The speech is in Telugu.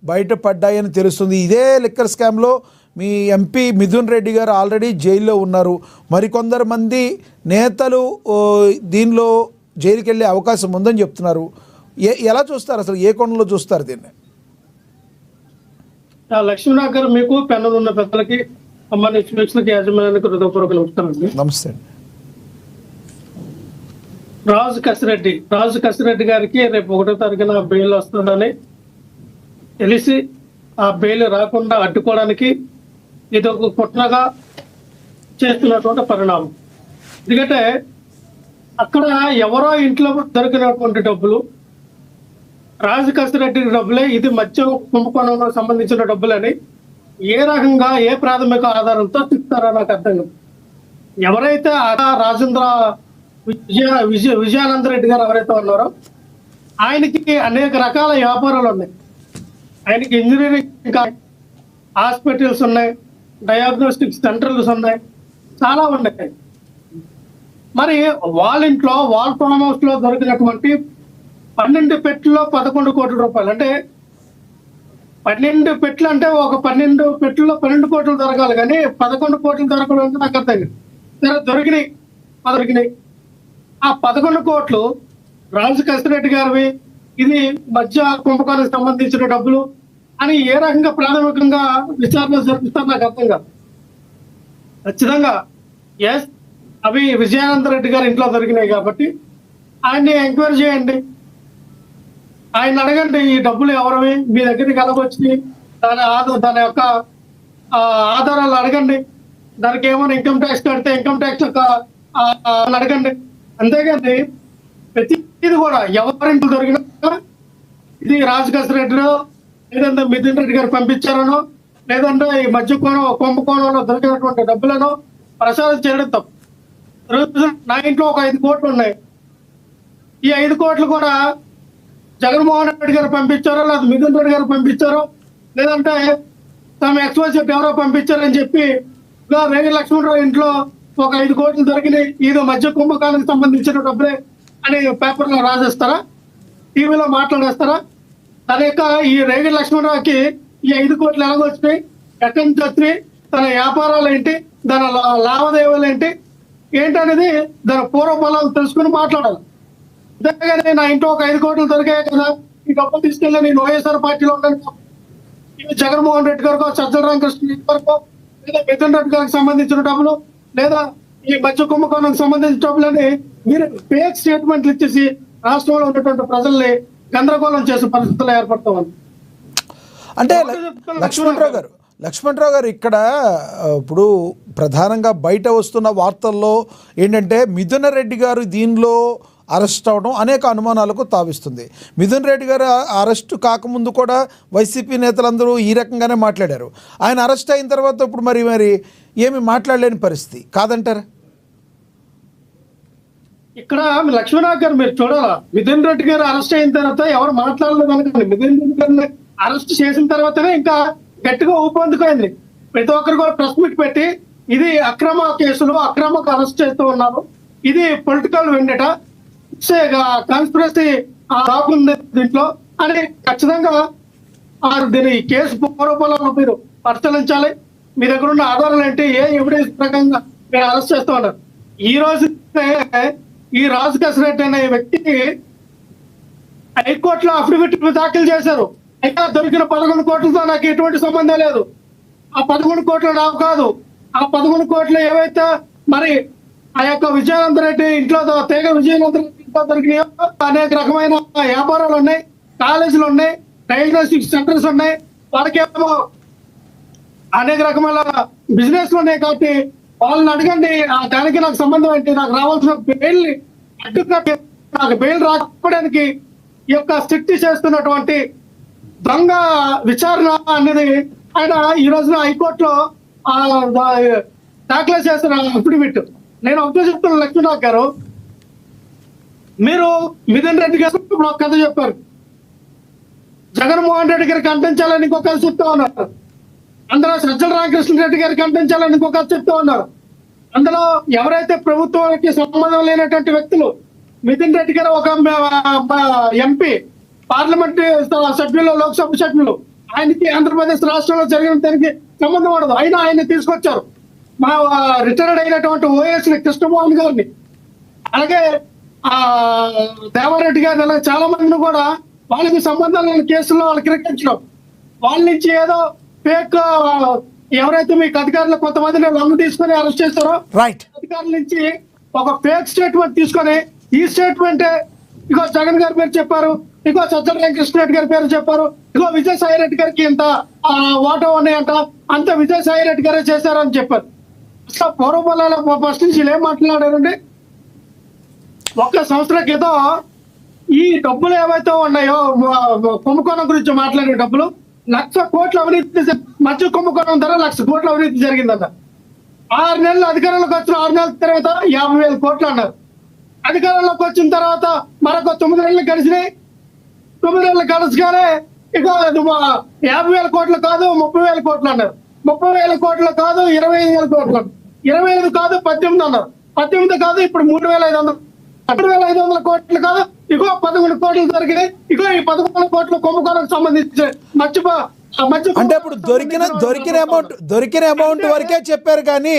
బయటపడ్డాయని తెలుస్తుంది. ఇదే లిక్కర్ స్కామ్లో మీ ఎంపీ మిథున్ రెడ్డి గారు ఆల్రెడీ జైల్లో ఉన్నారు. మరికొందరు మంది నేతలు దీనిలో జైలుకి వెళ్ళే అవకాశం ఉందని చెప్తున్నారు. ఎలా చూస్తారు, అసలు ఏ కోణంలో చూస్తారు దీన్ని? లక్ష్మీనాథ్ గారు, మీకు పెన్నులు ఉన్న పెద్దలకి యాజమాన్యానికి హృదయపూర్వక నమస్కారం. నమస్తే అండి. రాజు కసిరెడ్డి గారికి రేపు 1వ తారీఖున బెయిల్ వస్తుందని తెలిసి ఆ బెయిల్ రాకుండా అడ్డుకోవడానికి ఇది ఒక కుట్రగా చేస్తున్నటువంటి పరిణామం. ఎందుకంటే అక్కడ ఎవరో ఇంట్లో దొరికినటువంటి డబ్బులు రాజు కసిరెడ్డి డబ్బులే, ఇది మద్యం కుంభకోణంలో సంబంధించిన డబ్బులని ఏ రకంగా ఏ ప్రాథమిక ఆధారంతో తిప్పుతారో నాకు అర్థం కాదు. ఎవరైతే రాజేంద్ర విజయానంద రెడ్డి గారు ఎవరైతే ఉన్నారో ఆయనకి అనేక రకాల వ్యాపారాలు ఉన్నాయి. ఆయనకి ఇంజనీరింగ్ హాస్పిటల్స్ ఉన్నాయి, డయాగ్నోస్టిక్ సెంటర్స్ ఉన్నాయి, చాలా ఉన్నాయి. మరి వాళ్ళ ఇంట్లో వాళ్ళ ఫామ్ హౌస్ లో దొరికినటువంటి 12 పెట్టెల్లో 11 కోట్ల రూపాయలు, అంటే 12 పెట్టెలు అంటే ఒక 12 పెట్టెల్లో 12 కోట్లు దొరకాలి, కానీ 11 కోట్లు దొరకడం అంటే నాకు అర్థం కాదు. దొరికినాయి. ఆ 11 కోట్లు రాజు కసిరెడ్డి గారివి, ఇది మధ్య కుంభకోణానికి సంబంధించిన డబ్బులు అని ఏ రకంగా ప్రాథమికంగా విచారణ జరిపిస్తారు నాకు అర్థం కాదు. ఖచ్చితంగా ఎస్, అవి విజయానంద రెడ్డి గారి ఇంట్లో దొరికినాయి కాబట్టి ఆయన్ని ఎంక్వైరీ చేయండి. ఆయన అడగండి, ఈ డబ్బులు ఎవరివి, మీ దగ్గరికి ఎలాగొచ్చింది, దాని యొక్క ఆధారాలు అడగండి. దానికి ఏమైనా ఇన్కమ్ ట్యాక్స్ కడితే ఇన్కమ్ ట్యాక్స్ యొక్క అడగండి. అంతేగాని ప్రతిది కూడా ఎవరింట్లో దొరికినా ఇది రాజు కసిరెడ్డిలో లేదంటే మిథున్ రెడ్డి గారు పంపించారనో లేదంటే ఈ మధ్య కుంభకోణంలో దొరికినటువంటి డబ్బులను ప్రసారం చేయడం తప్పు. నా ఇంట్లో ఒక 5 కోట్లు ఉన్నాయి. ఈ 5 కోట్లు కూడా జగన్మోహన్ రెడ్డి గారు పంపించారో లేదా మిథున్ రెడ్డి గారు పంపించారో లేదంటే తమ ఎక్స్పోజెట్ ఎవరో పంపించారని చెప్పి రేగి లక్ష్మణరావు ఇంట్లో ఒక 5 కోట్లు దొరికినాయి, ఇది మధ్య కుంభకానికి సంబంధించిన డబ్బులే అని పేపర్లో రాసేస్తారా, టీవీలో మాట్లాడేస్తారా? తన యొక్క ఈ రేగి లక్ష్మణరావుకి ఈ 5 కోట్లు ఎలాగొచ్చినాయి, ఎక్కడి నుంచి వచ్చినాయి, తన వ్యాపారాలు ఏంటి, దాని లావాదేవీలు ఏంటనేది దాని పూర్వఫలాలు తెలుసుకుని మాట్లాడాలి. అంతేగాని నా ఇంట్లో ఒక 5 కోట్లు దొరికాయి కదా, ఈ డబ్బులు తీసుకెళ్ళి నేను వైఎస్ఆర్ పార్టీలో ఉన్నాను, ఇవి జగన్మోహన్ రెడ్డి గారికో సజ్జల రామకృష్ణ గారికో లేదా మిథున్ రెడ్డి గారికి సంబంధించిన డబ్బులు లేదా ఈ మధ్య కుంభకోణానికి సంబంధించిన డబ్బులని మీరు ఫేక్ స్టేట్మెంట్లు ఇచ్చేసి రాష్ట్రంలో ఉన్నటువంటి ప్రజల్ని గందరగోళం చేసే పరిస్థితులు ఏర్పడతామని. అంటే లక్ష్మణరావు గారు ఇక్కడ ఇప్పుడు ప్రధానంగా బయట వస్తున్న వార్తల్లో ఏంటంటే మిథున్ రెడ్డి గారు దీనిలో అరెస్ట్ అవడం అనేక అనుమానాలకు తావిస్తుంది. మిథున్ రెడ్డి గారు అరెస్టు కాకముందు కూడా వైసీపీ నేతలందరూ ఈ రకంగానే మాట్లాడారు. ఆయన అరెస్ట్ అయిన తర్వాత ఇప్పుడు మరి ఏమి మాట్లాడలేని పరిస్థితి కాదంటారా? ఇక్కడ లక్ష్మణరావు గారు మీరు చూడాలా, మిథున్ రెడ్డి గారు అరెస్ట్ అయిన తర్వాత ఎవరు మాట్లాడలేదు అనుకోండి. మిథున్ రెడ్డి గారిని అరెస్ట్ చేసిన తర్వాతనే ఇంకా గట్టిగా ఊపందుకైంది. ప్రతి ఒక్కరు కూడా ప్రెస్ మీట్ పెట్టి ఇది అక్రమ కేసులు, అక్రమకు అరెస్ట్ చేస్తూ ఉన్నారు, ఇది పొలిటికల్ వెండట, కాన్స్పిరసీ రాకుంది దీంట్లో అని ఖచ్చితంగా దీని కేసు పూర్వఫలాలను మీరు పరిశీలించాలి. మీ దగ్గర ఉన్న ఆధారాలు ఏంటి, ఏ ఎవిడెన్స్ ప్రకారంగా మీరు అరెస్ట్ చేస్తూ ఉన్నారు. ఈ రోజు ఈ రాజు కసిరెడ్డి అనే వ్యక్తికి హైకోర్టులో అఫిడవిట్ దాఖలు చేశారు. అయితే దొరికిన 11 కోట్లతో నాకు ఎటువంటి సంబంధం లేదు, ఆ 11 కోట్లు రావు కాదు. ఆ 11 కోట్లు ఏవైతే మరి ఆ యొక్క విజయానంద రెడ్డి ఇంట్లో తీగ విజయానంద రెడ్డి ఇంట్లో దొరికినాయో అనేక రకమైన వ్యాపారాలు ఉన్నాయి, కాలేజీలు ఉన్నాయి, డయాగ్నోస్టిక్ సెంటర్స్ ఉన్నాయి, వాళ్ళకేమో అనేక రకమైన బిజినెస్లు ఉన్నాయి. కాబట్టి వాళ్ళని అడగండి, దానికి నాకు సంబంధం ఏంటి, నాకు రావాల్సిన బెయిల్ అడ్డుకట్టి నాకు బెయిల్ రాకపోవడానికి ఈ యొక్క సిట్టి చేస్తున్నటువంటి దొంగ విచారణ అనేది ఆయన ఈ రోజున హైకోర్టులో దాఖలు చేస్తున్న అఫిడవిట్. నేను ఒకటే చెప్తున్నా లక్ష్మీనాథ్ గారు, మీరు మిథున్ రెడ్డి గారు ఒక కథ చెప్పారు, జగన్మోహన్ రెడ్డి గారికి అంటించాలని ఇంకొక కథ చెప్తా ఉన్నారు, అందులో సజ్జల రామకృష్ణ రెడ్డి గారికి అంటించాలని ఇంకొక కథ చెప్తా ఉన్నారు. అందులో ఎవరైతే ప్రభుత్వానికి సంబంధం లేనటువంటి వ్యక్తులు, మిథున్ రెడ్డి గారు ఒక ఎంపీ, పార్లమెంట్ సభ్యులు, లోక్సభ సభ్యులు, ఆయనకి ఆంధ్రప్రదేశ్ రాష్ట్రంలో జరిగిన దానికి సంబంధం ఉండదు. అయినా ఆయన తీసుకొచ్చారు. మా రిటైర్డ్ అయినటువంటి ఓఎస్ కృష్ణమోహన్ గారిని, అలాగే ఆ దేవారెడ్డి గారిని, అలాగే చాలా మందిని కూడా వాళ్ళకి సంబంధం లేని కేసుల్లో వాళ్ళకి ఇరికించడం, వాళ్ళ నుంచి ఏదో ఫేక్ ఎవరైతే మీకు అధికారులు కొంతమందిని లొంగ తీసుకొని అరెస్ట్ చేస్తారో రైట్. అధికారుల నుంచి ఒక ఫేక్ స్టేట్మెంట్ తీసుకొని, ఈ స్టేట్మెంటే ఇగో జగన్ గారి పేరు చెప్పారు, ఇగో సజ్జల వెంకటరెడ్డి గారి పేరు చెప్పారు, ఇగో విజయసాయి రెడ్డి గారికి ఇంత ఓటో ఉన్నాయంట, అంత విజయసాయి రెడ్డి గారే చేశారని చెప్పారు. అసలు పూర్వపల్లాల ఫస్ట్ నుంచి ఏం మాట్లాడారండి? ఒక్క సంవత్సరం క్రితం ఈ డబ్బులు ఏవైతే ఉన్నాయో కుంభకోణం గురించి మాట్లాడే డబ్బులు 1,00,000 కోట్ల అవినీతి, మధ్య కుంభకోణం ధర 1,00,000 కోట్ల అవినీతి జరిగిందన్న. 6 నెలలు అధికారంలోకి వచ్చిన 6 నెలల తర్వాత 50,000 కోట్లు అన్నారు. అధికారంలోకి వచ్చిన తర్వాత మరొక 9 నెలలు గడిచినాయి. 9 నెలలు గడచగానే ఇక 50,000 కోట్లు కాదు 30,000 కోట్లు అన్నారు. 30,000 కోట్లు కాదు 25,000 కోట్లు అన్నారు. 25 కాదు 18 అన్నారు. 18 కాదు ఇప్పుడు 3,500. 3,500 కోట్లు కాదు ఇగో 11 కోట్లు దొరికినాయి. ఇగో ఈ 11 కోట్ల కుంభకోణం సంబంధించి అంటే ఇప్పుడు దొరికిన అమౌంట్ వరకే చెప్పారు కానీ